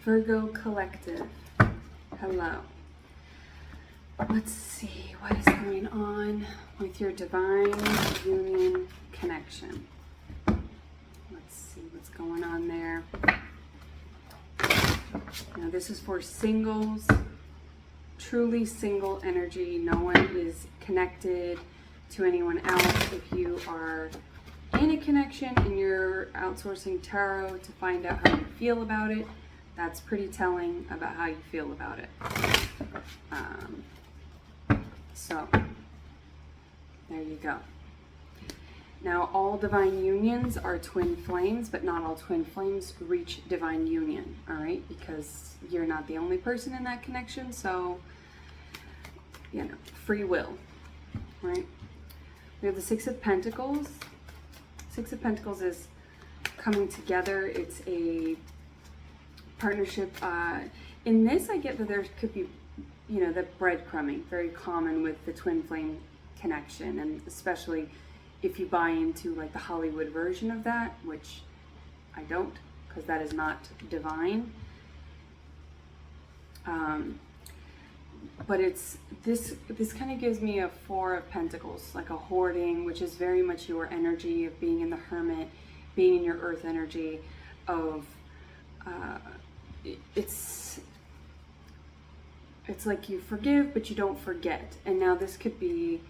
Virgo Collective, hello. Let's see what is going on with your divine union connection. Let's see what's going on there. Now this is for singles, truly single energy. No one is connected to anyone else. If you are in a connection and you're outsourcing tarot to find out how you feel about it, that's pretty telling about how you feel about it. So there you go. Now all divine unions are twin flames, but not all twin flames reach divine union, all right? Because you're not the only person in that connection, so, you know, free will, right? We have the Six of Pentacles. Six of Pentacles is coming together. It's a partnership. In this, I get that there could be, you know, the breadcrumbing, very common with the twin flame connection, and especially if you buy into like the Hollywood version of that, which I don't, because that is not divine. But it's this kind of gives me a Four of Pentacles, like a hoarding, which is very much your energy of being in the Hermit, being in your earth energy of it's like you forgive but you don't forget. And now this could be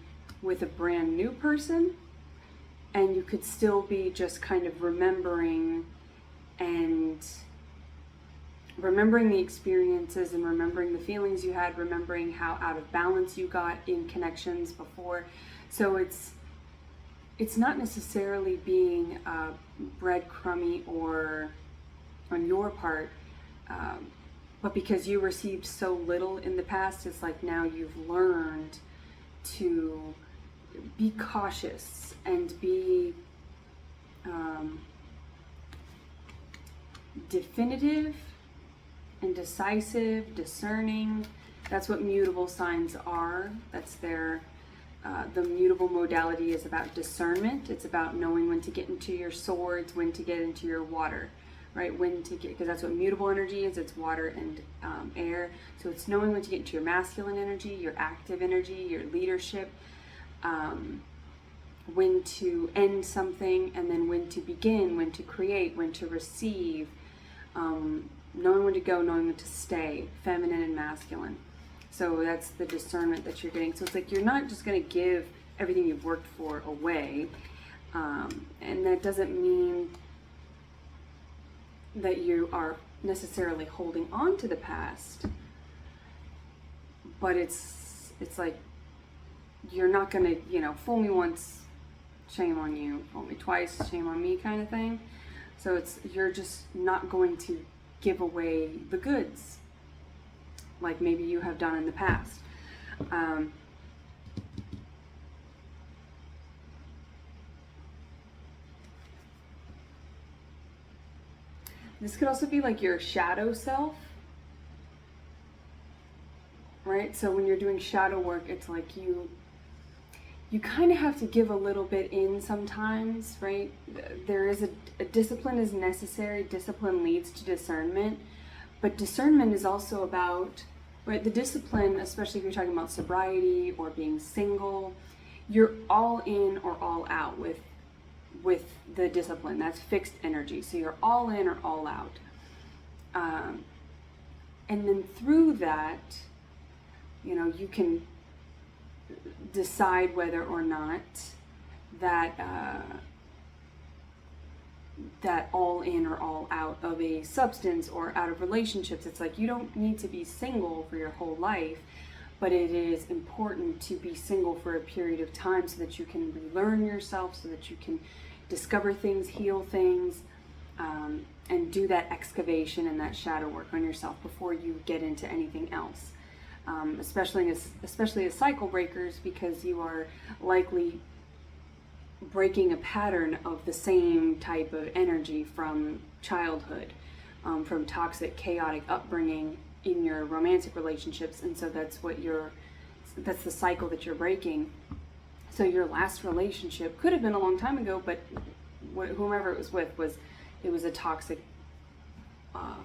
with a brand new person, and you could still be just kind of remembering the experiences and remembering the feelings you had, remembering how out of balance you got in connections before. So it's not necessarily being breadcrumby or on your part, but because you received so little in the past, it's like now you've learned to be cautious and be definitive and decisive, discerning. That's what mutable signs are. That's their the mutable modality is about discernment. It's about knowing when to get into your swords, when to get into your water, right? When to get, because that's what mutable energy is. It's water and air. So it's knowing when to get into your masculine energy, your active energy, your leadership, when to end something, and then when to begin, when to create, when to receive, knowing when to go, knowing when to stay, feminine and masculine. So that's the discernment that you're getting. So it's like you're not just going to give everything you've worked for away, and that doesn't mean that you are necessarily holding on to the past, but it's like you're not going to, you know, fool me once, shame on you, fool me twice, shame on me kind of thing. So it's, you're just not going to give away the goods like maybe you have done in the past. This could also be like your shadow self, right? So when you're doing shadow work, it's like you kind of have to give a little bit in sometimes, right? There is a discipline is necessary. Discipline leads to discernment, but discernment is also about, right? The discipline, especially if you're talking about sobriety or being single, you're all in or all out with the discipline. That's fixed energy. So you're all in or all out. And then through that, you know, you can decide whether or not that that all in or all out of a substance or out of relationships. It's like you don't need to be single for your whole life, but it is important to be single for a period of time so that you can relearn yourself, so that you can discover things, heal things, and do that excavation and that shadow work on yourself before you get into anything else. Especially as cycle breakers, because you are likely breaking a pattern of the same type of energy from childhood, from toxic, chaotic upbringing in your romantic relationships, and so that's the cycle that you're breaking. So your last relationship could have been a long time ago, but whomever it was with it was a toxic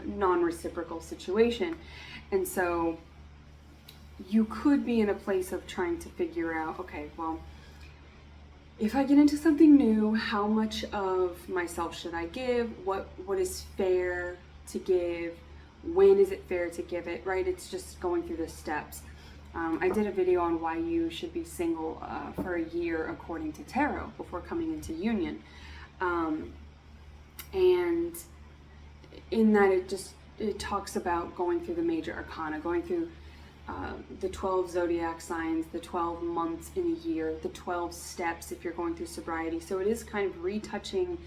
non-reciprocal situation. And so you could be in a place of trying to figure out, okay, well, if I get into something new, how much of myself should I give? What is fair to give? When is it fair to give it, right? It's just going through the steps. I did a video on why you should be single for a year according to tarot before coming into union. And in that it talks about going through the major arcana, going through the 12 zodiac signs, the 12 months in a year, the 12 steps if you're going through sobriety. So it is kind of retouching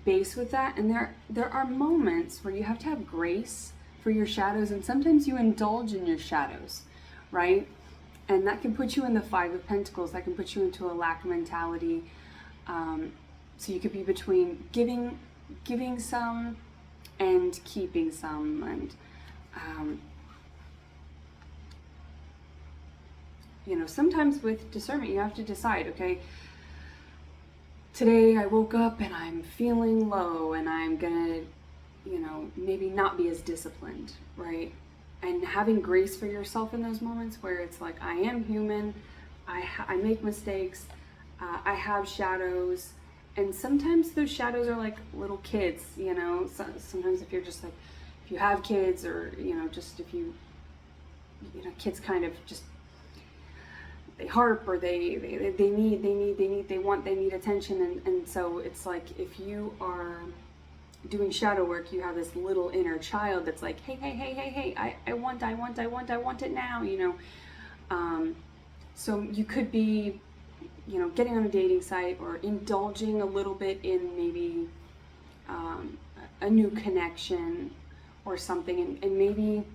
base with that. And there are moments where you have to have grace for your shadows, and sometimes you indulge in your shadows, right? And that can put you in the Five of Pentacles. That can put you into a lack mentality. So you could be between giving some and keeping some. And you know, sometimes with discernment you have to decide, okay, today I woke up and I'm feeling low and I'm gonna, you know, maybe not be as disciplined, right? And having grace for yourself in those moments where it's like, I am human, I make mistakes, I have shadows, and sometimes those shadows are like little kids, you know. So, sometimes if you're just like, if you have kids, or, you know, just if you know, kids kind of just, they harp, or they need attention, and so it's like, if you are doing shadow work, you have this little inner child that's like, hey, I want it now, you know. So you could be, you know, getting on a dating site or indulging a little bit in maybe a new connection or something, and maybe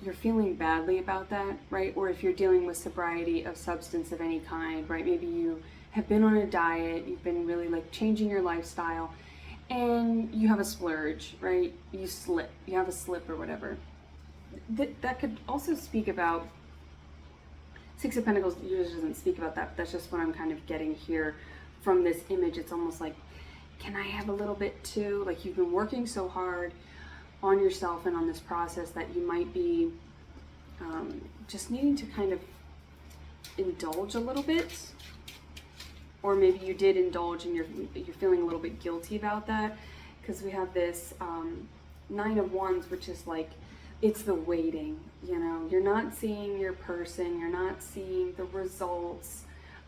you're feeling badly about that, right? Or if you're dealing with sobriety of substance of any kind, right? Maybe you have been on a diet, you've been really like changing your lifestyle, and you have a splurge, right? You have a slip or whatever. That could also speak about, Six of Pentacles usually doesn't speak about that, but that's just what I'm kind of getting here from this image. It's almost like, can I have a little bit too? Like, you've been working so hard on yourself and on this process that you might be just needing to kind of indulge a little bit. Or maybe you did indulge and you're feeling a little bit guilty about that, because we have this Nine of Wands, which is like, it's the waiting, you know. You're not seeing your person, you're not seeing the results.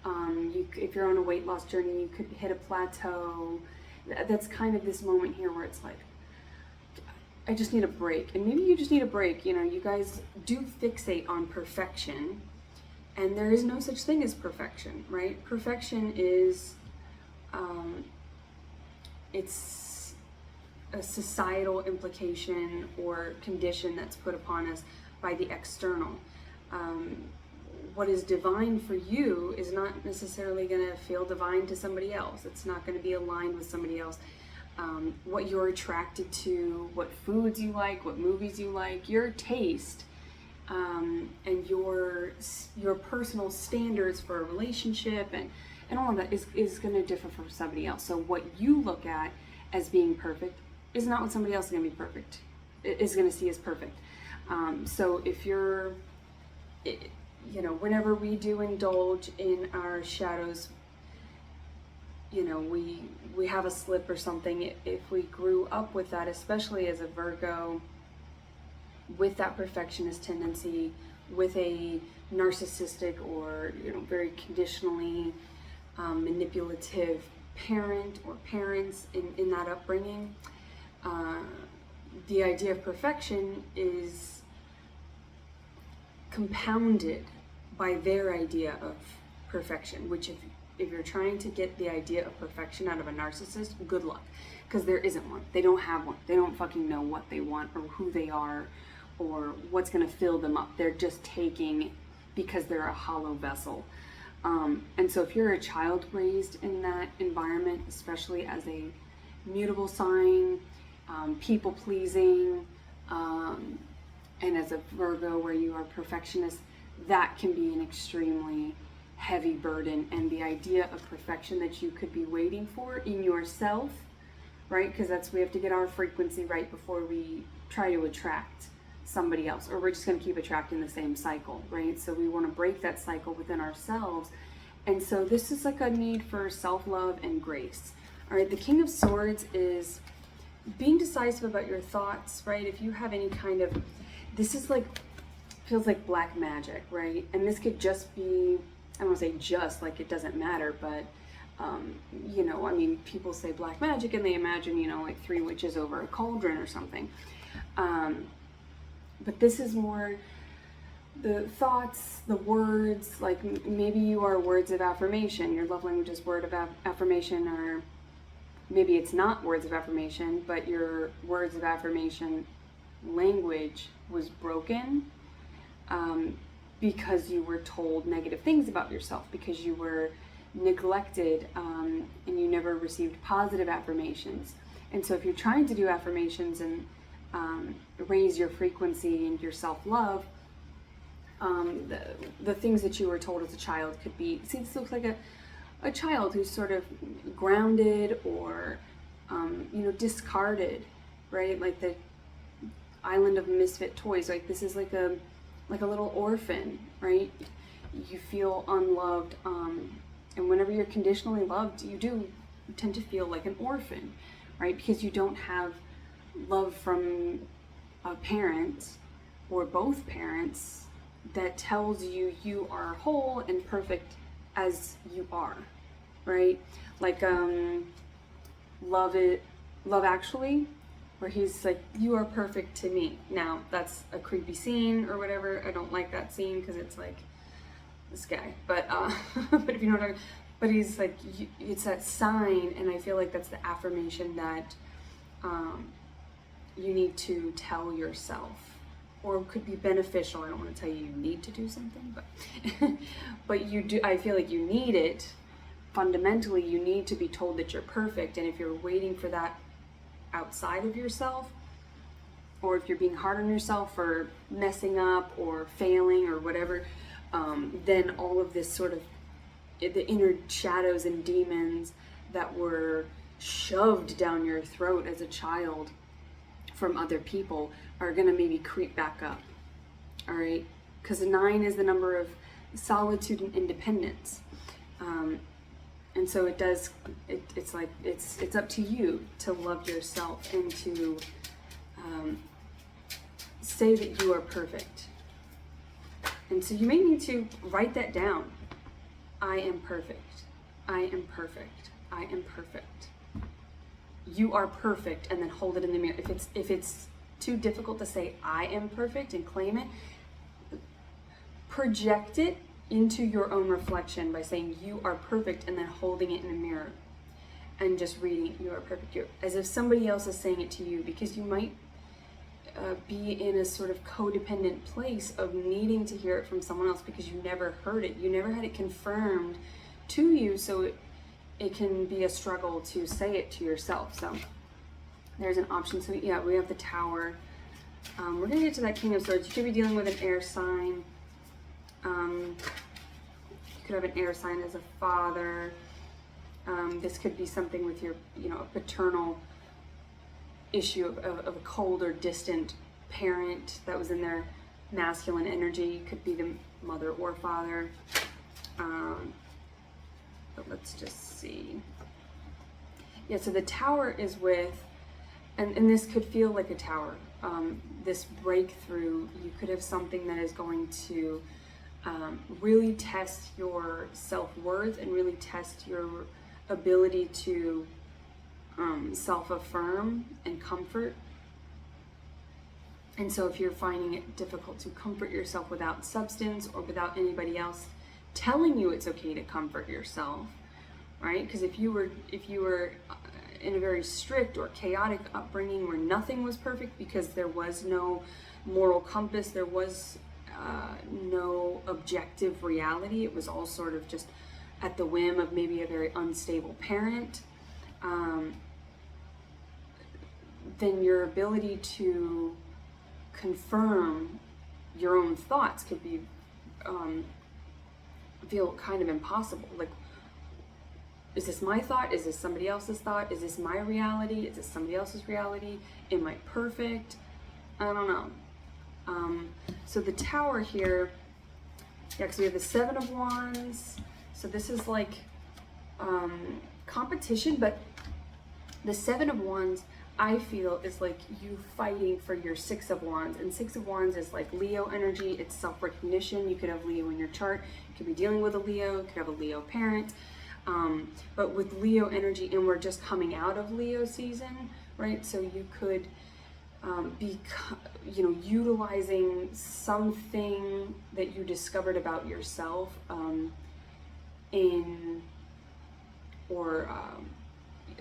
If you're on a weight loss journey, you could hit a plateau. That's kind of this moment here where it's like, I just need a break. And maybe you just need a break. You know, you guys do fixate on perfection, and there is no such thing as perfection, right? Perfection is, it's a societal implication or condition that's put upon us by the external. What is divine for you is not necessarily going to feel divine to somebody else. It's not going to be aligned with somebody else. What you're attracted to, what foods you like, what movies you like, your taste, and your personal standards for a relationship and all of that is going to differ from somebody else. So what you look at as being perfect is not what somebody else is going to be perfect, is going to see as perfect. So if you're, you know, whenever we do indulge in our shadows, you know, we have a slip or something, if we grew up with that, especially as a Virgo, with that perfectionist tendency, with a narcissistic or, you know, very conditionally manipulative parent or parents in that upbringing, the idea of perfection is compounded by their idea of perfection, which if you're trying to get the idea of perfection out of a narcissist, good luck, because there isn't one. They don't have one. They don't fucking know what they want or who they are or what's going to fill them up. They're just taking because they're a hollow vessel. And so if you're a child raised in that environment, especially as a mutable sign, people pleasing, and as a Virgo where you are perfectionist, that can be an extremely heavy burden. And the idea of perfection that you could be waiting for in yourself right? Because we have to get our frequency right before we try to attract somebody else, or we're just going to keep attracting the same cycle, right? So we want to break that cycle within ourselves. And so this is like a need for self-love and grace. All right, the King of Swords is being decisive about your thoughts, right? If you have any kind of, this is like, feels like black magic, right? And this could just be, I don't want to say just, like it doesn't matter, but you know, I mean, people say black magic and they imagine, you know, like 3 witches over a cauldron or something. But this is more the thoughts, the words, like maybe you are words of affirmation. Your love language is word of affirmation, or maybe it's not words of affirmation, but your words of affirmation language was broken because you were told negative things about yourself, because you were neglected and you never received positive affirmations. And so if you're trying to do affirmations and raise your frequency and your self-love, the things that you were told as a child could be, see, this looks like a child who's sort of grounded or you know, discarded, right? Like the island of misfit toys. Like this is like a little orphan, right? You feel unloved, and whenever you're conditionally loved, you tend to feel like an orphan, right? Because you don't have love from a parent or both parents that tells you you are whole and perfect as you are, right? Like Love Actually, where he's like, you are perfect to me. Now that's a creepy scene or whatever. I don't like that scene because it's like this guy, but but if you know what I'm talking, but he's like, it's that sign, and I feel like that's the affirmation that you need to tell yourself, or could be beneficial. I don't want to tell you you need to do something, but but you do. I feel like you need it. Fundamentally, you need to be told that you're perfect, and if you're waiting for that outside of yourself, or if you're being hard on yourself for messing up or failing or whatever, then all of this sort of the inner shadows and demons that were shoved down your throat as a child from other people are going to maybe creep back up. All right, because 9 is the number of solitude and independence, and so it does. It's like it's up to you to love yourself and to say that you are perfect. And so you may need to write that down. I am perfect. I am perfect. I am perfect. You are perfect, and then hold it in the mirror. If it's too difficult to say I am perfect and claim it, project it into your own reflection by saying you are perfect, and then holding it in a mirror and just reading you are perfect, as if somebody else is saying it to you, because you might be in a sort of codependent place of needing to hear it from someone else because you never heard it. You never had it confirmed to you, so it can be a struggle to say it to yourself. So there's an option. So yeah, we have the Tower. We're gonna get to that King of Swords. You could be dealing with an air sign. You could have an air sign as a father. This could be something with your, a paternal issue of a cold or distant parent that was in their masculine energy. Could be the mother or father. But let's just see. Yeah, so the Tower is with, and this could feel like a tower. This breakthrough, you could have something that is going to really test your self-worth and really test your ability to self-affirm and comfort. And so if you're finding it difficult to comfort yourself without substance or without anybody else telling you it's okay to comfort yourself, right? Because if you were in a very strict or chaotic upbringing where nothing was perfect because there was no moral compass, there was no objective reality, it was all sort of just at the whim of maybe a very unstable parent, then your ability to confirm your own thoughts could be feel kind of impossible. Like, is this my thought? Is this somebody else's thought? Is this my reality? Is this somebody else's reality? Am I perfect? I don't know. So the Tower here, yeah, because we have the Seven of Wands. So this is like competition, but the Seven of Wands, I feel, is like you fighting for your Six of Wands. And Six of Wands is like Leo energy. It's self-recognition. You could have Leo in your chart. You could be dealing with a Leo. You could have a Leo parent. But with Leo energy, and we're just coming out of Leo season, right? So you could be, utilizing something that you discovered about yourself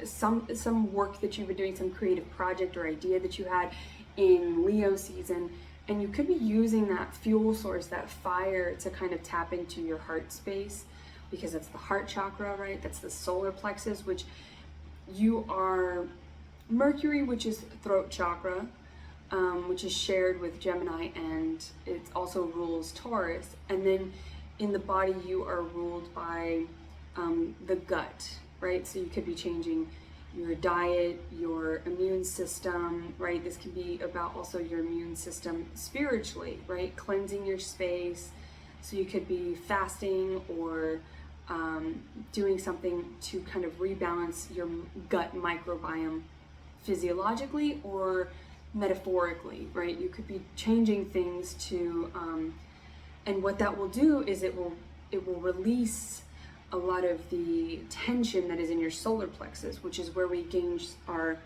some work that you've been doing, some creative project or idea that you had in Leo season, and you could be using that fuel source, that fire, to kind of tap into your heart space, because that's the heart chakra, right? That's the solar plexus, which you are Mercury, which is throat chakra, which is shared with Gemini, and it also rules Taurus. And then in the body, you are ruled by the gut, right? So you could be changing your diet, your immune system, right? This can be about also your immune system spiritually, right? Cleansing your space. So you could be fasting or doing something to kind of rebalance your gut microbiome physiologically or metaphorically, right? You could be changing things to, and what that will do is it will release a lot of the tension that is in your solar plexus, which is where we gain our,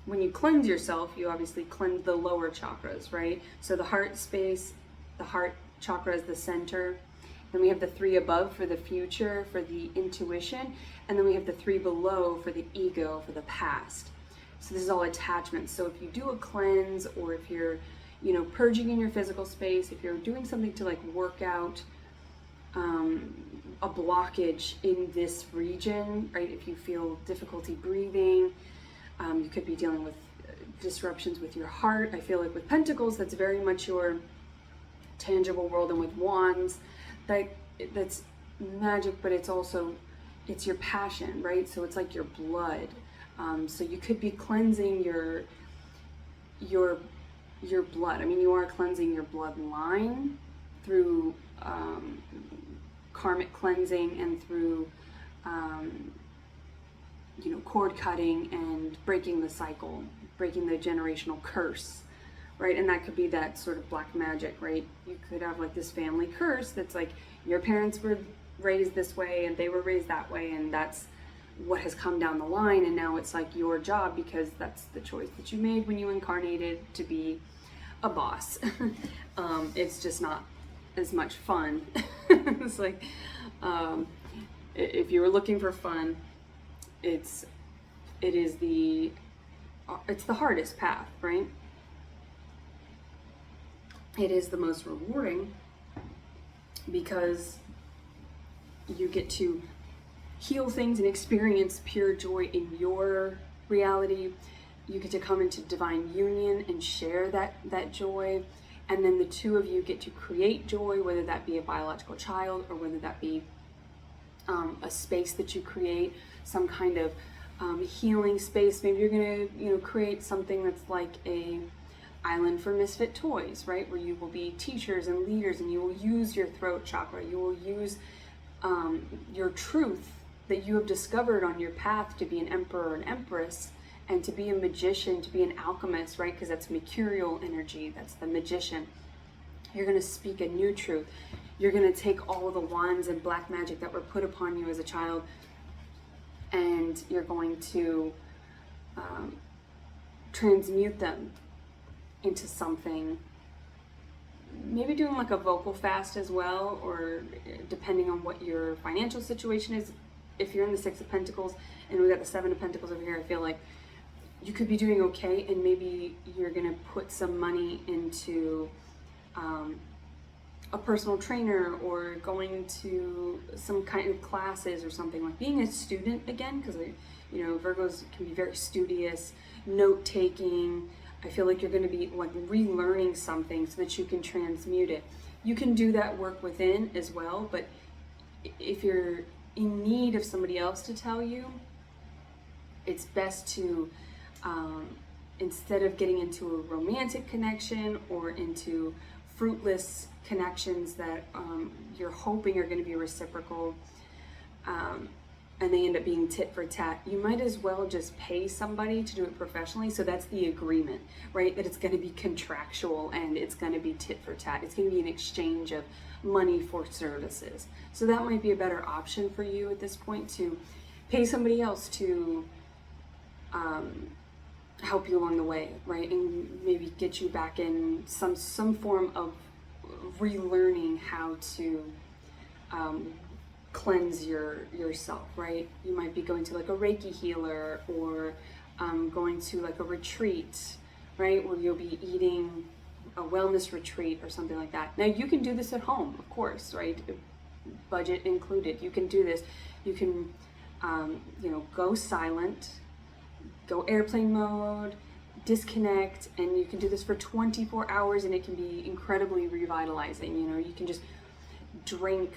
when you cleanse yourself, you obviously cleanse the lower chakras, right? So the heart space, the heart chakra is the center. Then we have the three above for the future, for the intuition. And then we have the three below for the ego, for the past. So this is all attachments. So if you do a cleanse, or if you're, purging in your physical space, if you're doing something to like work out a blockage in this region, right? If you feel difficulty breathing, you could be dealing with disruptions with your heart. I feel like with Pentacles, that's very much your tangible world, and with Wands, that's magic, but it's also, it's your passion, right? So it's like your blood. So you could be cleansing your blood. I mean, you are cleansing your bloodline through karmic cleansing and through cord cutting and breaking the cycle, breaking the generational curse, right? And that could be that sort of black magic, right? You could have like this family curse that's like your parents were raised this way and they were raised that way, and that's what has come down the line, and now it's like your job, because that's the choice that you made when you incarnated, to be a boss. It's just not as much fun. It's like, if you were looking for fun, it's the hardest path, right? It is the most rewarding, because you get to heal things and experience pure joy in your reality. You get to come into divine union and share that joy. And then the two of you get to create joy, whether that be a biological child, or whether that be a space that you create, some kind of healing space. Maybe you're gonna, create something that's like a island for misfit toys, right? Where you will be teachers and leaders, and you will use your throat chakra. You will use your truth that you have discovered on your path to be an emperor or an empress, and to be a magician, to be an alchemist, right? Because that's mercurial energy, that's the magician. You're going to speak a new truth. You're going to take all the wands and black magic that were put upon you as a child, and you're going to transmute them into something. Maybe doing like a vocal fast as well, or depending on what your financial situation is. If you're in the Six of Pentacles and we got the Seven of Pentacles over here, I feel like you could be doing okay, and maybe you're gonna put some money into a personal trainer, or going to some kind of classes or something, like being a student again, because Virgos can be very studious, note-taking. I feel like you're going to be like relearning something so that you can transmute it. You can do that work within as well, but if you're in need of somebody else to tell you, it's best to, instead of getting into a romantic connection or into fruitless connections that you're hoping are going to be reciprocal, and they end up being tit for tat, you might as well just pay somebody to do it professionally. So that's the agreement, right? That it's going to be contractual and it's going to be tit for tat. It's going to be an exchange of money for services. So that might be a better option for you at this point, to pay somebody else to help you along the way, right? And maybe get you back in some form of relearning how to cleanse yourself, right? You might be going to like a Reiki healer, or going to like a retreat, right? Where you'll be eating a wellness retreat or something like that. Now you can do this at home, of course, right? Budget included. You can do this. You can, go silent, go airplane mode, disconnect, and you can do this for 24 hours, and it can be incredibly revitalizing. You can just drink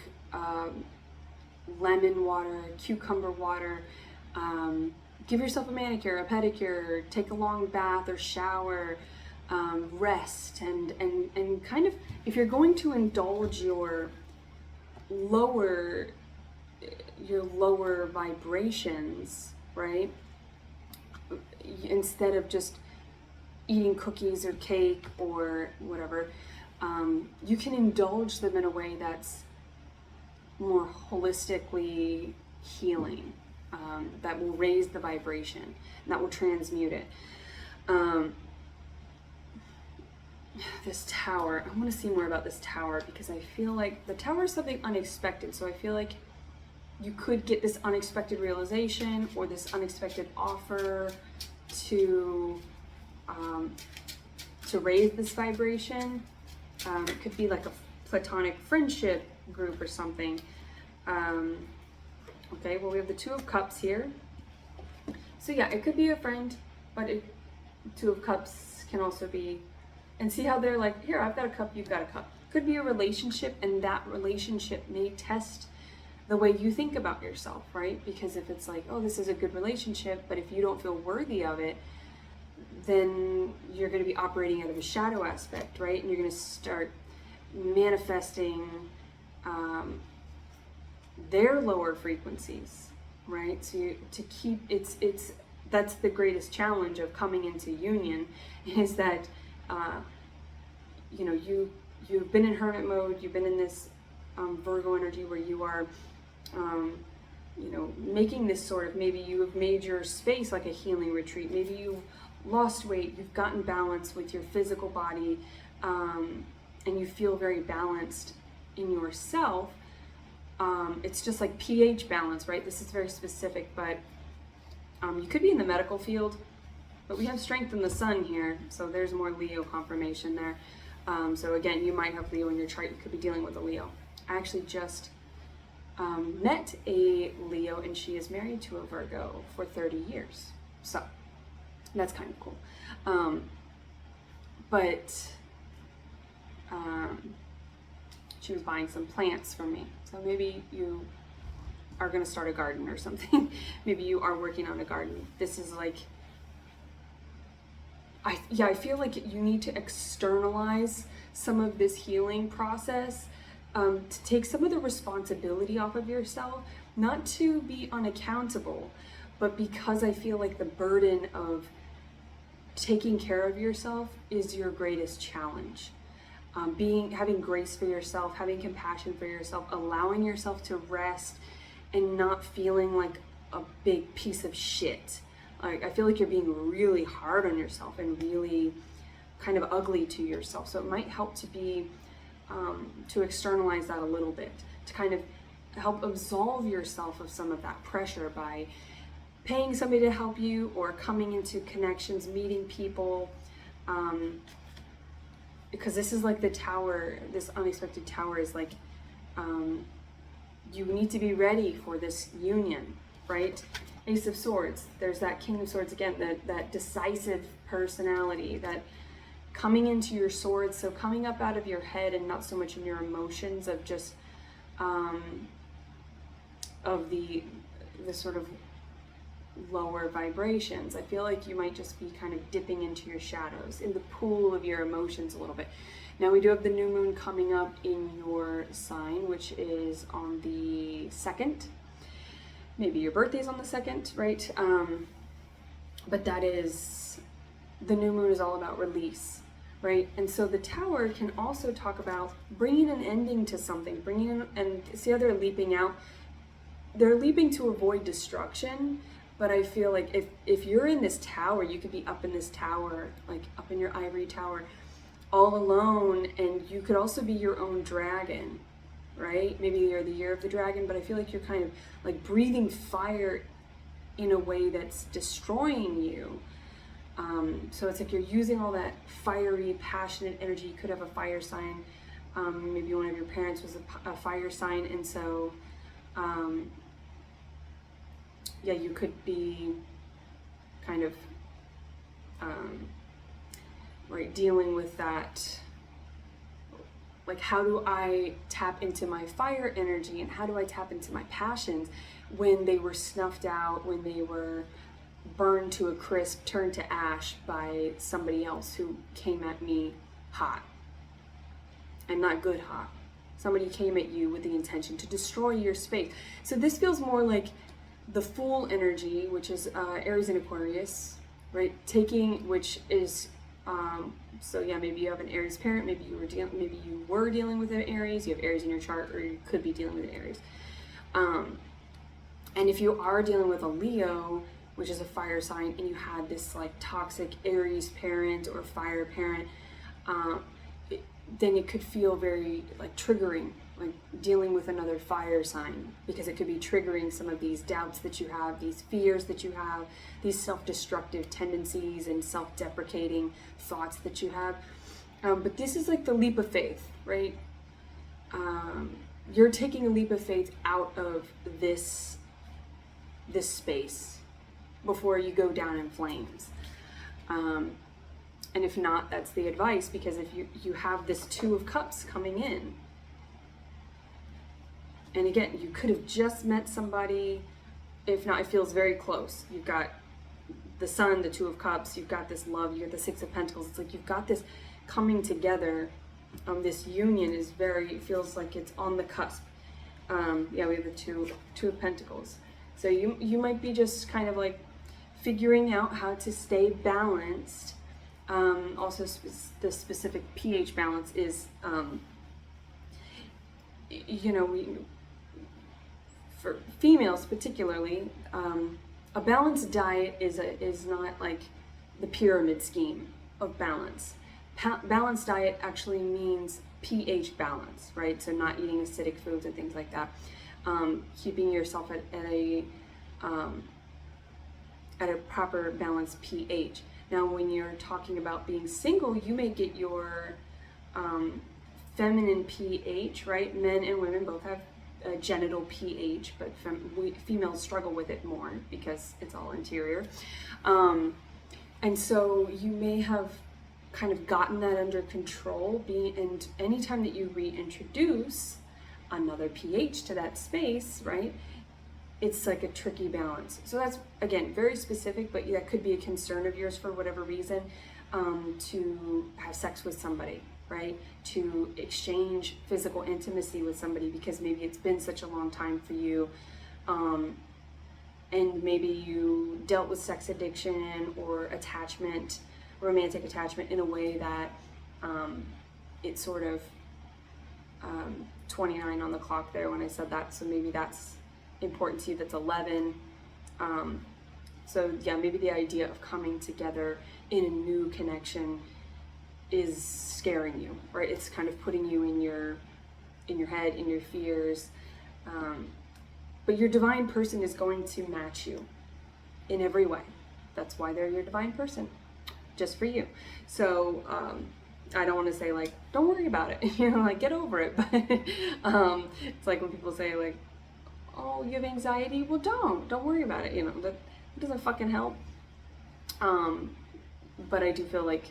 lemon water, cucumber water, give yourself a manicure, a pedicure, take a long bath or shower, rest, and kind of, if you're going to indulge your lower vibrations, right? Instead of just eating cookies or cake or whatever, you can indulge them in a way that's more holistically healing, that will raise the vibration, and that will transmute it. This tower, I want to see more about this tower, because I feel like the tower is something unexpected. So I feel like you could get this unexpected realization or this unexpected offer to raise this vibration. It could be like a platonic friendship group or something. Okay, well, we have the Two of Cups here. So yeah, it could be a friend, but Two of Cups can also be, and see how they're like, here, I've got a cup, you've got a cup. Could be a relationship, and that relationship may test the way you think about yourself, right? Because if it's like, oh, this is a good relationship, but if you don't feel worthy of it, then you're going to be operating out of a shadow aspect, right? And you're going to start manifesting their lower frequencies, right? So to keep, that's the greatest challenge of coming into union, is that you've been in hermit mode, you've been in this Virgo energy where you are making this sort of, maybe you have made your space like a healing retreat, maybe you've lost weight, you've gotten balance with your physical body, and you feel very balanced in yourself. It's just like pH balance, right? This is very specific, but you could be in the medical field, but we have strength in the sun here, so there's more Leo confirmation there. So again, you might have Leo in your chart, you could be dealing with a Leo. I actually just met a Leo, and she is married to a Virgo for 30 years. So that's kind of cool. She was buying some plants from me. So maybe you are going to start a garden or something. Maybe you are working on a garden. This is like, I feel like you need to externalize some of this healing process, to take some of the responsibility off of yourself, not to be unaccountable, but because I feel like the burden of taking care of yourself is your greatest challenge. Having grace for yourself, having compassion for yourself, allowing yourself to rest, and not feeling like a big piece of shit. Like, I feel like you're being really hard on yourself and really kind of ugly to yourself. So it might help to be, to externalize that a little bit, to kind of help absolve yourself of some of that pressure by paying somebody to help you, or coming into connections, meeting people, because this is like the tower, this unexpected tower is like, you need to be ready for this union, right? Ace of Swords, there's that King of Swords again, that decisive personality, that coming into your swords, so coming up out of your head and not so much in your emotions of just of the sort of lower vibrations. I feel like you might just be kind of dipping into your shadows, in the pool of your emotions a little bit. Now we do have the new moon coming up in your sign, which is on the 2nd. Maybe your birthday's on the 2nd, right? But that is, the new moon is all about release, right? And so the Tower can also talk about bringing an ending to something, bringing in, and see how they're leaping out. They're leaping to avoid destruction, but I feel like if you're in this tower, you could be up in this tower, like up in your ivory tower, all alone, and you could also be your own dragon, right? Maybe you're the year of the dragon, but I feel like you're kind of like breathing fire in a way that's destroying you. So it's like you're using all that fiery, passionate energy. You could have a fire sign. Maybe one of your parents was a fire sign, and so yeah, you could be kind of right, dealing with that, like, how do I tap into my fire energy, and how do I tap into my passions when they were snuffed out, when they were burned to a crisp, turned to ash by somebody else who came at me hot, and not good hot. Somebody came at you with the intention to destroy your space. So this feels more like the Fool energy, which is Aries and Aquarius, right? Which is so yeah, maybe you have an Aries parent, maybe you were dealing with an Aries, you have Aries in your chart, or you could be dealing with an Aries. And if you are dealing with a Leo, which is a fire sign, and you had this like toxic Aries parent or fire parent, then it could feel very like triggering, like dealing with another fire sign, because it could be triggering some of these doubts that you have, these fears that you have, these self-destructive tendencies and self-deprecating thoughts that you have. But this is like the leap of faith, right? You're taking a leap of faith out of this space before you go down in flames. And if not, that's the advice, because if you have this Two of Cups coming in, and again, you could have just met somebody. If not, it feels very close. You've got the Sun, the Two of Cups, you've got this love, you got the Six of Pentacles. It's like you've got this coming together. This union is feels like it's on the cusp. Yeah, we have the two of Pentacles. So you might be just kind of like figuring out how to stay balanced. Also, the specific pH balance is, for females particularly, a balanced diet is not like the pyramid scheme of balance. Balanced diet actually means pH balance, right? So not eating acidic foods and things like that. Keeping yourself at a proper balanced pH. Now, when you're talking about being single, you may get your feminine pH, right? Men and women both have a genital pH, but females struggle with it more because it's all interior. And so you may have kind of gotten that under control, and anytime that you reintroduce another pH to that space, right? It's like a tricky balance. So that's, again, very specific, but that could be a concern of yours for whatever reason, to have sex with somebody, right? To exchange physical intimacy with somebody, because maybe it's been such a long time for you, and maybe you dealt with sex addiction or attachment, romantic attachment, in a way that it's sort of 29 on the clock there when I said that, so maybe that's important to you. That's 11. So yeah, maybe the idea of coming together in a new connection is scaring you, right? It's kind of putting you in your head, in your fears. But your divine person is going to match you in every way. That's why they're your divine person, just for you. So I don't want to say like, don't worry about it, like get over it. But it's like when people say like, oh, you have anxiety? Well, don't worry about it. That doesn't fucking help. But I do feel like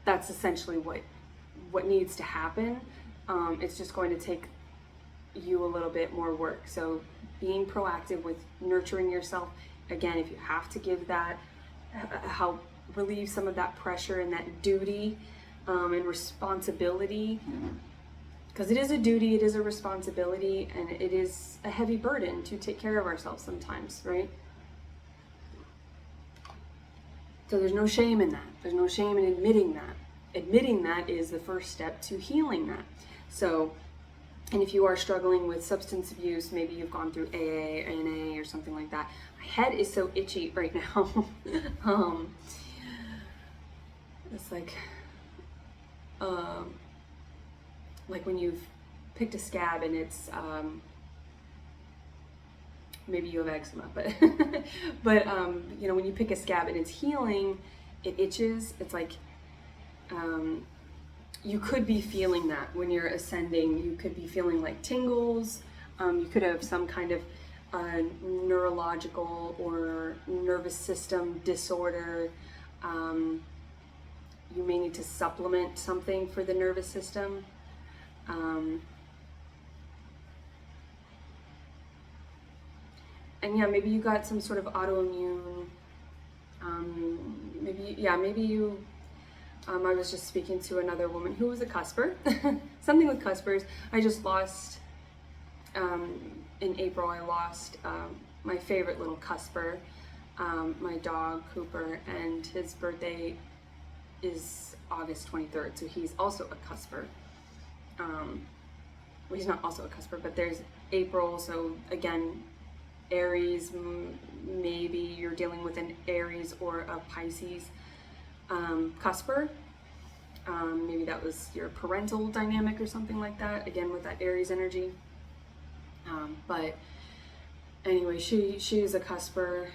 that's essentially what needs to happen. It's just going to take you a little bit more work. So being proactive with nurturing yourself, again, if you have to give that, help relieve some of that pressure and that duty and responsibility, because it is a duty, it is a responsibility, and it is a heavy burden to take care of ourselves sometimes, right? So there's no shame in that. There's no shame in admitting that. Admitting that is the first step to healing that. So, and if you are struggling with substance abuse, maybe you've gone through AA, NA, or something like that. My head is so itchy right now. It's like when you've picked a scab and it's maybe you have eczema, but you know, when you pick a scab and it's healing, it itches. It's like you could be feeling that when you're ascending. You could be feeling like tingles. You could have some kind of neurological or nervous system disorder. You may need to supplement something for the nervous system. And yeah, maybe you got some sort of autoimmune, maybe you, I was just speaking to another woman who was a cusper, something with cuspers. I just lost, in April, I lost my favorite little cusper, my dog, Cooper, and his birthday is August 23rd, so he's also a cusper. Well, he's not also a cusper, but there's April, so again, Aries, maybe you're dealing with an Aries or a Pisces cusper. Maybe that was your parental dynamic or something like that, again with that Aries energy. But anyway, she is a cusper,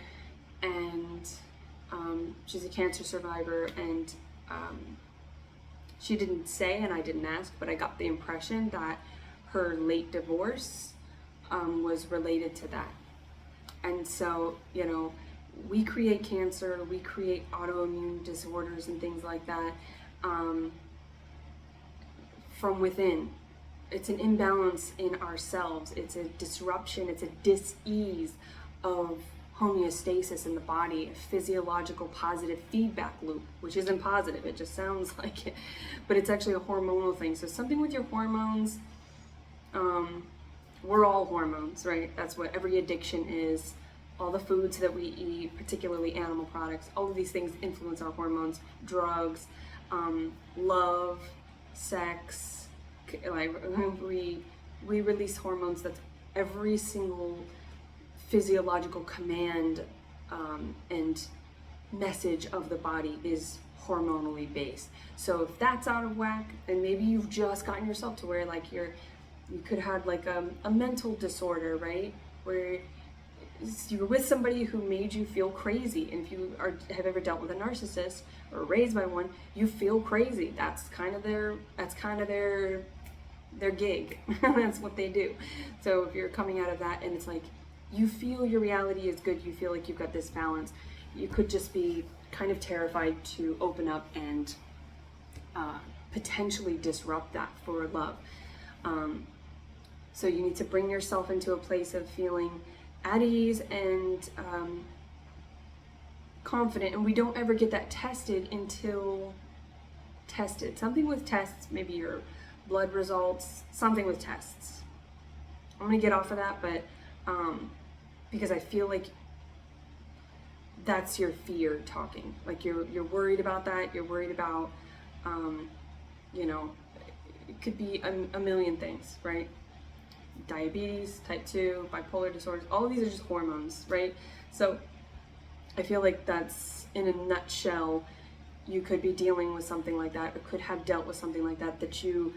and she's a cancer survivor, and she didn't say, and I didn't ask, but I got the impression that her late divorce was related to that. And so, you know, we create cancer, we create autoimmune disorders and things like that from within. It's an imbalance in ourselves. It's a disruption, it's a dis-ease of homeostasis in the body, a physiological positive feedback loop, which isn't positive, it just sounds like it, but it's actually a hormonal thing. So something with your hormones, we're all hormones, right? That's what every addiction is. All the foods that we eat, particularly animal products, all of these things influence our hormones. Drugs, love, sex, like we release hormones. That's every single physiological command and message of the body is hormonally based. So if that's out of whack, then maybe you've just gotten yourself to where like you could have like a mental disorder, right? Where you were with somebody who made you feel crazy. And if you have ever dealt with a narcissist or raised by one, you feel crazy. That's kind of their gig. That's what they do. So if you're coming out of that and it's like you feel your reality is good, you feel like you've got this balance, you could just be kind of terrified to open up and potentially disrupt that for love. So you need to bring yourself into a place of feeling at ease and confident, and we don't ever get that tested until tested. Something with tests, maybe your blood results, something with tests. I'm gonna get off of that, but because I feel like that's your fear talking. Like you're worried about that. You're worried about, you know, it could be a million things, right? Diabetes, type 2, bipolar disorders, all of these are just hormones, right? So I feel like that's, in a nutshell, you could be dealing with something like that, or could have dealt with something like that, that you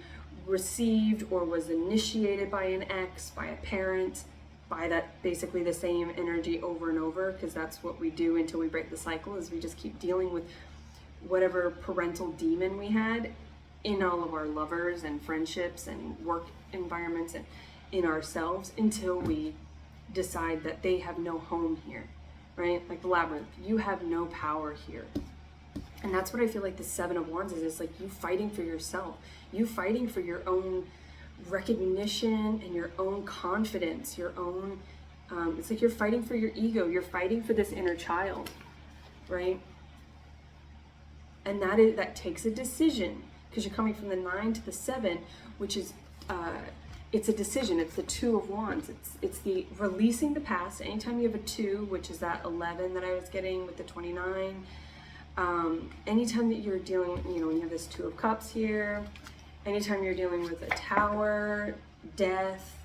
received or was initiated by an ex, by a parent, by that basically the same energy over and over, because that's what we do until we break the cycle, is we just keep dealing with whatever parental demon we had in all of our lovers and friendships and work environments and in ourselves, until we decide that they have no home here, right? Like the labyrinth, you have no power here. And that's what I feel like the Seven of Wands is. It's like you fighting for yourself, you fighting for your own recognition and your own confidence, your own, it's like you're fighting for your ego, you're fighting for this inner child, right? And that takes a decision, because you're coming from the 9 to the 7, which is, it's a decision. It's the 2 of Wands. It's the releasing the past. Anytime you have a 2, which is that 11 that I was getting with the 29, anytime that you're dealing, when you have this 2 of Cups here, anytime you're dealing with a Tower, death,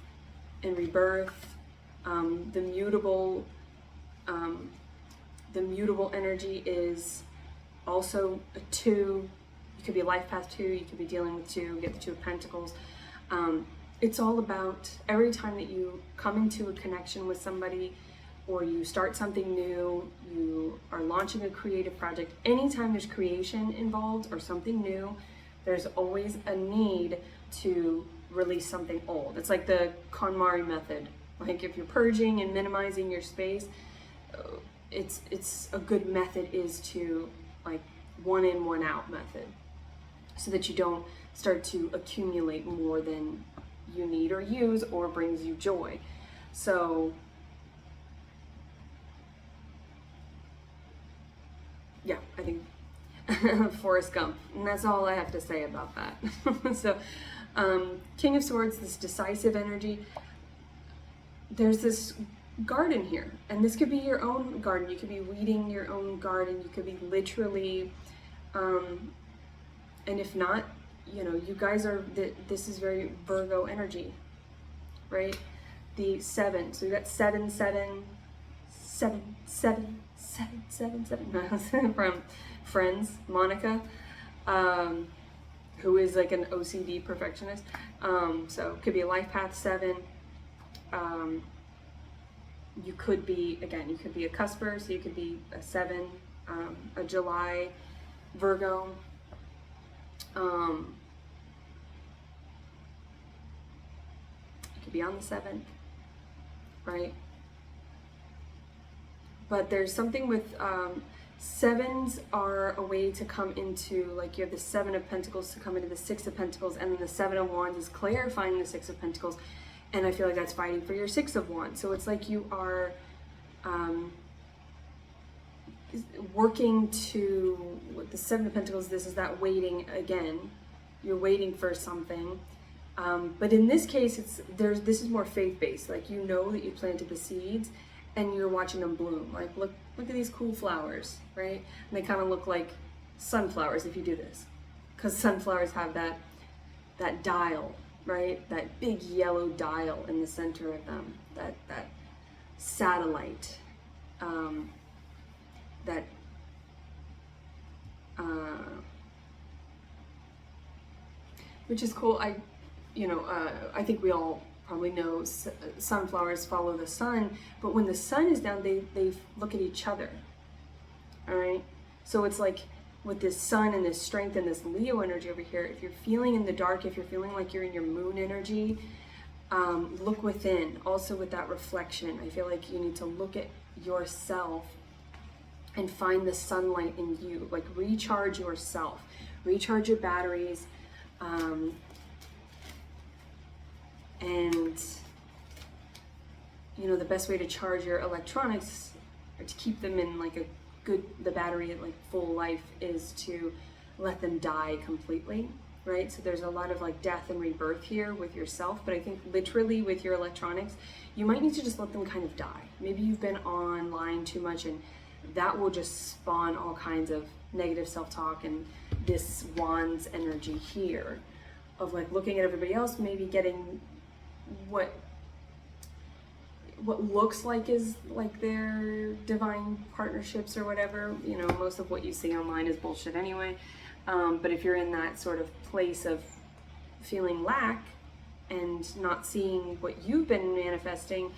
and rebirth, the mutable energy is also a 2. You could be a life path 2. You could be dealing with 2. Get the 2 of Pentacles. It's all about every time that you come into a connection with somebody, or you start something new, you are launching a creative project. Anytime there's creation involved or something new, there's always a need to release something old. It's like the KonMari method. Like if you're purging and minimizing your space, it's a good method is to like 1 in, 1 out method, so that you don't start to accumulate more than you need or use or brings you joy. So yeah, I think Forrest Gump, and that's all I have to say about that. So King of Swords, this decisive energy. There's this garden here, and this could be your own garden. You could be weeding your own garden. You could be literally, and if not, you guys are, this is very Virgo energy, right? The 7, so you got 7, 7, 7, 7, 7, 7, 7, from Friends, Monica, who is like an OCD perfectionist. So it could be a life path 7. You could be, again, you could be a cusper, so you could be a 7, a July Virgo. You could be on the 7, right? But there's something with 7s are a way to come into, like you have the 7 of Pentacles to come into the 6 of Pentacles, and then the 7 of Wands is clarifying the 6 of Pentacles. And I feel like that's fighting for your 6 of Wands. So it's like you are working to, with the 7 of Pentacles, this is that waiting again. You're waiting for something. But in this case, this is more faith-based. Like, you know that you planted the seeds and you're watching them bloom. Like, look at these cool flowers, right? And they kind of look like sunflowers if you do this. Because sunflowers have that dial, right? That big yellow dial in the center of them, that satellite, which is cool. I think we all probably know sunflowers follow the sun, but when the sun is down, they look at each other, all right? So it's like, with this sun and this strength and this Leo energy over here, if you're feeling in the dark, if you're feeling like you're in your moon energy, look within. Also with that reflection, I feel like you need to look at yourself and find the sunlight in you. Like, recharge yourself, recharge your batteries, and the best way to charge your electronics, or to keep them in like the battery at like full life, is to let them die completely, right? So there's a lot of like death and rebirth here with yourself, but I think literally with your electronics, you might need to just let them kind of die. Maybe you've been online too much, and that will just spawn all kinds of negative self-talk and this Wands energy here of like looking at everybody else, maybe getting what looks like is like their divine partnerships or whatever. Most of what you see online is bullshit anyway. But if you're in that sort of place of feeling lack and not seeing what you've been manifesting,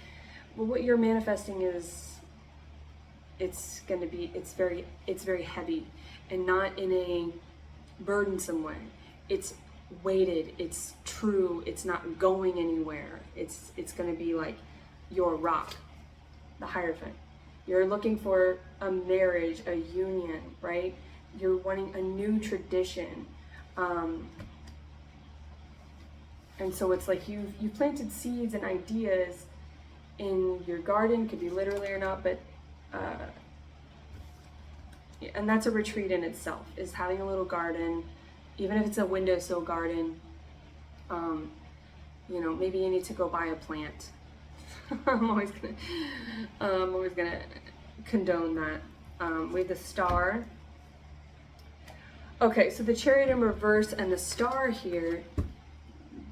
well, what you're manifesting is, it's very heavy, and not in a burdensome way. It's weighted, it's true, it's not going anywhere. It's going to be like your rock, the Hierophant. You're looking for a marriage, a union, right? You're wanting a new tradition. And so it's like you planted seeds and ideas in your garden, could be literally or not, but and that's a retreat in itself, is having a little garden, even if it's a windowsill garden. You know, maybe you need to go buy a plant. I'm always gonna condone that. We have the star. Okay, so the Chariot in reverse and the star here,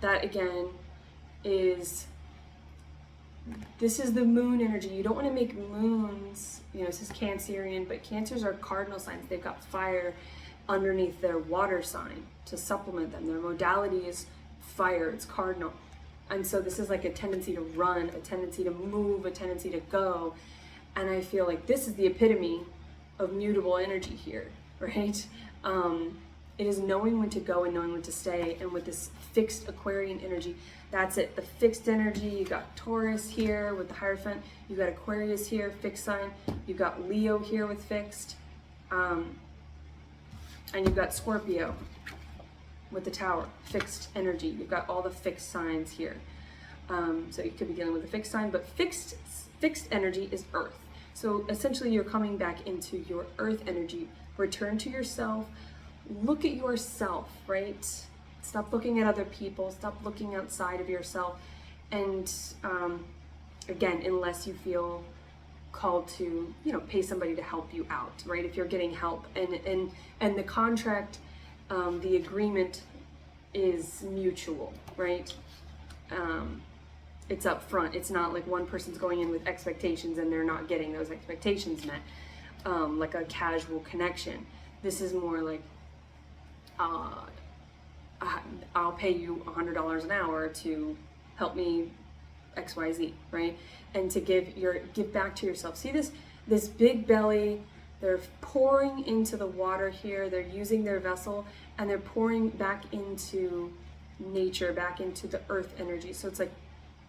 that again is, this is the moon energy. You don't want to make moons, you know, this is Cancerian, but Cancers are cardinal signs. They've got fire underneath their water sign to supplement them. Their modality is fire, it's cardinal. And so this is like a tendency to run, a tendency to move, a tendency to go. And I feel like this is the epitome of mutable energy here, right? It is knowing when to go and knowing when to stay. And with this fixed Aquarian energy, that's it. The fixed energy, you got Taurus here with the Hierophant, you got Aquarius here, fixed sign, you got Leo here with fixed, and you've got Scorpio with the Tower, fixed energy. You've got all the fixed signs here. So you could be dealing with a fixed sign, but fixed energy is Earth. So essentially you're coming back into your Earth energy. Return to yourself. Look at yourself, right? Stop looking at other people. Stop looking outside of yourself. And again, unless you feel called to, you know, pay somebody to help you out, right? If you're getting help, and the contract, the agreement is mutual, right? It's up front. It's not like one person's going in with expectations and they're not getting those expectations met, like a casual connection. This is more like, I'll pay you $100 an hour to help me XYZ, right? And to give back to yourself. See this big belly, they're pouring into the water here, they're using their vessel, and they're pouring back into nature, back into the earth energy. So it's like,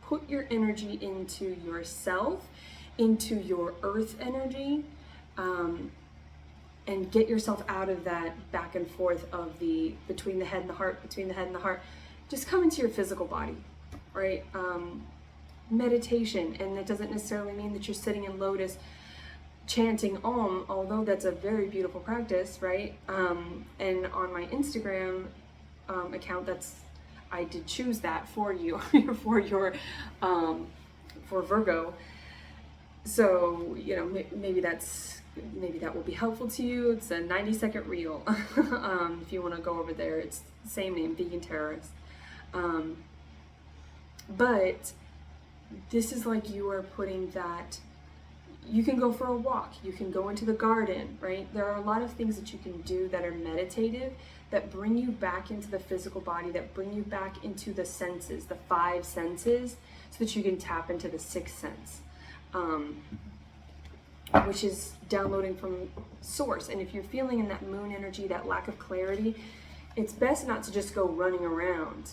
put your energy into yourself, into your earth energy, and get yourself out of that back and forth of the between the head and the heart, between the head and the heart. Just come into your physical body, right? Meditation, and that doesn't necessarily mean that you're sitting in lotus chanting Om, although that's a very beautiful practice, right? And on my Instagram account, I did choose that for you, for Virgo. So, you know, maybe that will be helpful to you. It's a 90-second reel. If you want to go over there, it's the same name, Vegan Terrorist. But this is like you are putting that, you can go for a walk, you can go into the garden, right? There are a lot of things that you can do that are meditative, that bring you back into the physical body, that bring you back into the senses, the 5 senses, so that you can tap into the 6th sense, which is downloading from source. And if you're feeling in that moon energy, that lack of clarity, it's best not to just go running around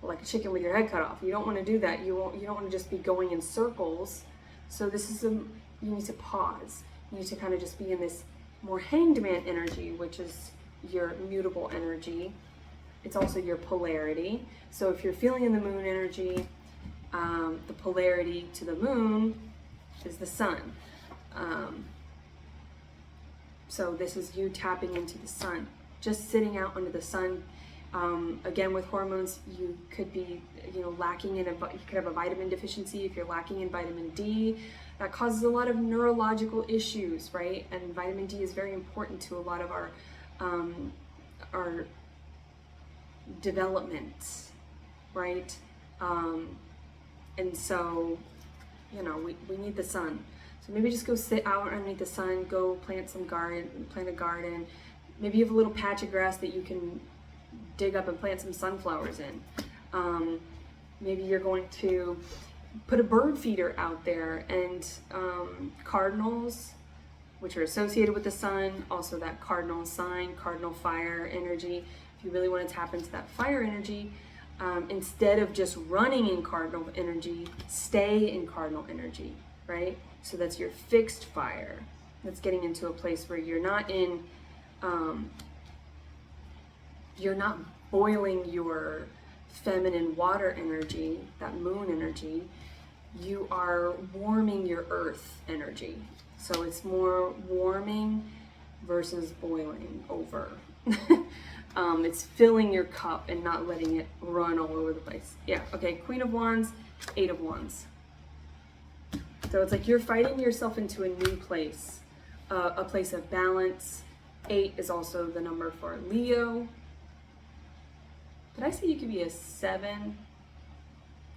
like a chicken with your head cut off. You don't want to do that. You don't want to just be going in circles. So this is you need to pause. You need to kind of just be in this more hanged man energy, which is your mutable energy. It's also your polarity. So if you're feeling in the moon energy, the polarity to the moon is the sun. So this is you tapping into the sun, just sitting out under the sun. Again, with hormones, you could be, lacking in you could have a vitamin deficiency. If you're lacking in vitamin D, that causes a lot of neurological issues, right? And vitamin D is very important to a lot of our development, right? And so, we need the sun. So maybe just go sit out underneath the sun, go plant a garden. Maybe you have a little patch of grass that you can dig up and plant some sunflowers in. Maybe you're going to put a bird feeder out there, and cardinals, which are associated with the sun, also that cardinal sign, cardinal fire energy. If you really want to tap into that fire energy, instead of just running in cardinal energy, stay in cardinal energy, right? So that's your fixed fire. That's getting into a place where you're not you're not boiling your feminine water energy, that moon energy, you are warming your earth energy. So it's more warming versus boiling over. It's filling your cup and not letting it run all over the place. Yeah, okay, Queen of Wands, Eight of Wands. So it's like you're fighting yourself into a new place, a place of balance. 8 is also the number for Leo. Did I say you could be a 7?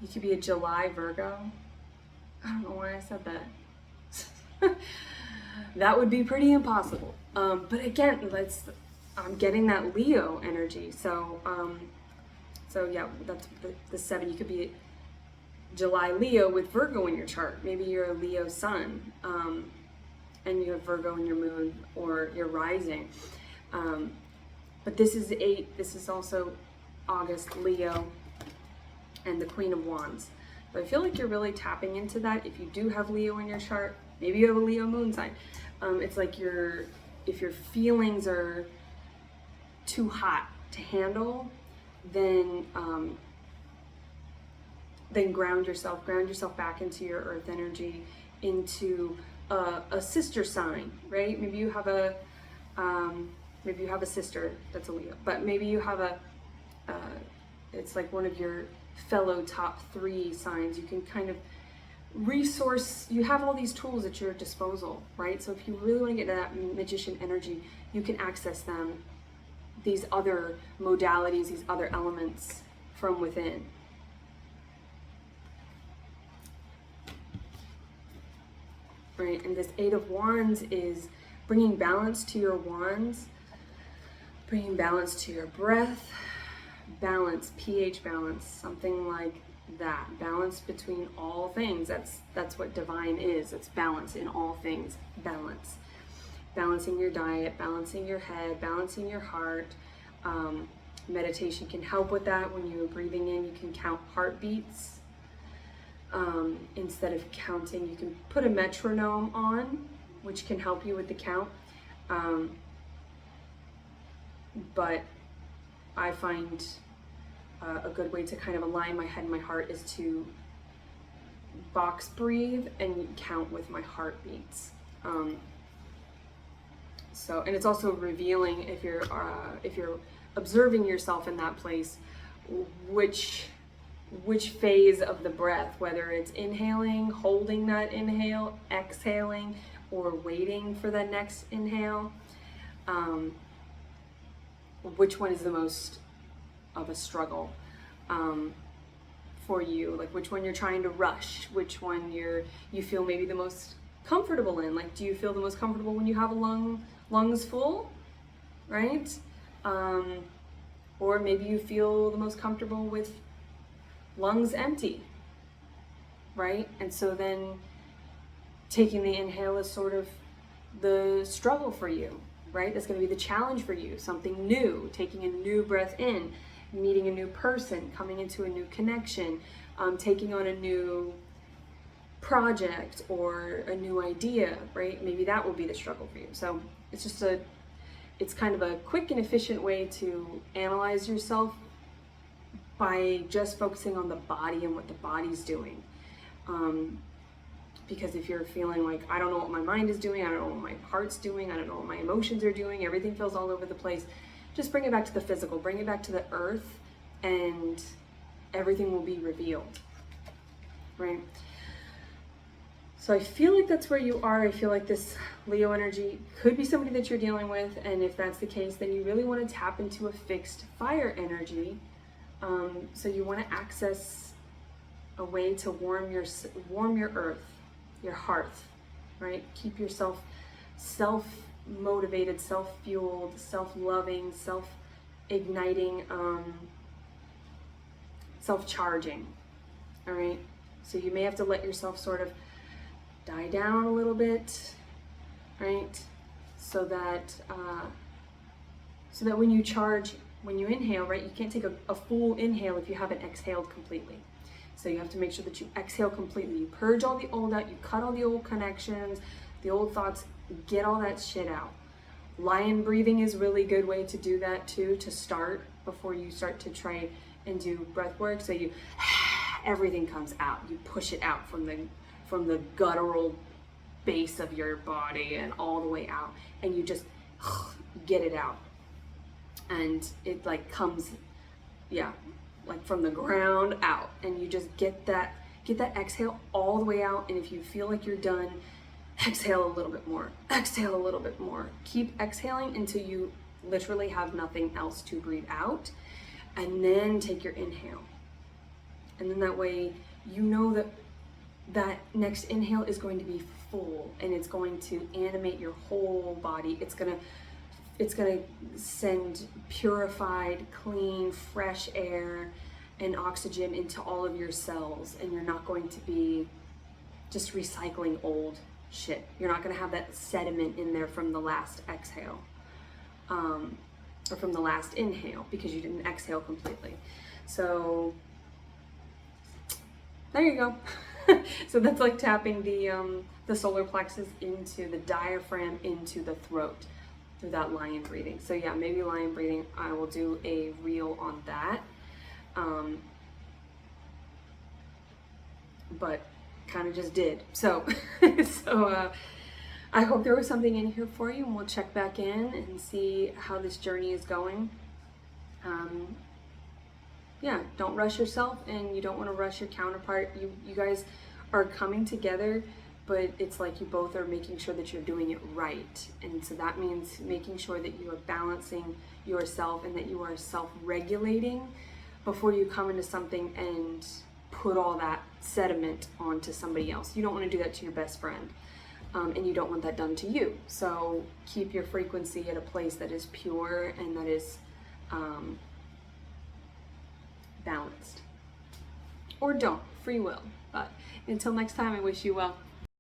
You could be a July Virgo. I don't know why I said that. That would be pretty impossible. But again, I'm getting that Leo energy. So yeah, that's the 7. You could be July Leo with Virgo in your chart. Maybe you're a Leo sun, and you have Virgo in your moon or your rising. But this is 8. This is also August Leo and the Queen of Wands. But I feel like you're really tapping into that. If you do have Leo in your chart, maybe you have a Leo moon sign. It's like if your feelings are too hot to handle, then ground yourself back into your earth energy, into a sister sign, right? Maybe you have a sister that's a Leo, but maybe you have it's like one of your fellow top 3 signs. You can kind of resource, you have all these tools at your disposal, right? So if you really want to get to that magician energy, you can access them, these other modalities, these other elements from within. Right, and this 8 of Wands is bringing balance to your wands, bringing balance to your breath, balance, pH balance, something like that. Balance between all things. That's what divine is. It's balance in all things. Balance. Balancing your diet, balancing your head, balancing your heart. Meditation can help with that. When you're breathing in, you can count heartbeats. Instead of counting, you can put a metronome on, which can help you with the count. But I find a good way to kind of align my head and my heart is to box breathe and count with my heartbeats. And it's also revealing, if you're observing yourself in that place, which phase of the breath, whether it's inhaling, holding that inhale, exhaling, or waiting for the next inhale, which one is the most of a struggle for you? Like which one you're trying to rush, which one you feel maybe the most comfortable in. Like, do you feel the most comfortable when you have lungs full, right? Or maybe you feel the most comfortable with lungs empty, right? And so then taking the inhale is sort of the struggle for you, right? That's going to be the challenge for you, something new, taking a new breath in, meeting a new person, coming into a new connection, taking on a new project or a new idea, right? Maybe that will be the struggle for you. So it's kind of a quick and efficient way to analyze yourself by just focusing on the body and what the body's doing. Because if you're feeling like, I don't know what my mind is doing, I don't know what my heart's doing, I don't know what my emotions are doing, everything feels all over the place, just bring it back to the physical, bring it back to the earth, and everything will be revealed, right? So I feel like that's where you are. I feel like this Leo energy could be somebody that you're dealing with, and if that's the case, then you really want to tap into a fixed fire energy. So you want to access a way to warm your earth, your hearth, right? Keep yourself self-motivated, self-fueled, self-loving, self-igniting, self-charging, all right? So you may have to let yourself sort of die down a little bit, right? So that when you charge, when you inhale, right, you can't take a full inhale if you haven't exhaled completely. So you have to make sure that you exhale completely. You purge all the old out, you cut all the old connections, the old thoughts, get all that shit out. Lion breathing is a really good way to do that too, to start before you start to try and do breath work. So you, everything comes out. You push it out from the guttural base of your body and all the way out, and you just get it out. And it like comes, yeah, like from the ground out, and you just get that exhale all the way out. And if you feel like you're done, exhale a little bit more, exhale a little bit more. Keep exhaling until you literally have nothing else to breathe out, and then take your inhale. And then that way you know that next inhale is going to be full, and it's going to animate your whole body. It's gonna send purified, clean, fresh air and oxygen into all of your cells, and you're not going to be just recycling old shit. You're not going to have that sediment in there from the last exhale, or from the last inhale, because you didn't exhale completely. So there you go. So that's like tapping the solar plexus into the diaphragm, into the throat, through that lion breathing. So yeah, maybe lion breathing, I will do a reel on that. But kind of just did. So, I hope there was something in here for you, and we'll check back in and see how this journey is going. Yeah, don't rush yourself, and you don't want to rush your counterpart. You guys are coming together, but it's like you both are making sure that you're doing it right. And so that means making sure that you are balancing yourself and that you are self-regulating before you come into something and put all that sediment onto somebody else. You don't want to do that to your best friend, and you don't want that done to you. So keep your frequency at a place that is pure and that is balanced. Or don't, free will. But until next time, I wish you well.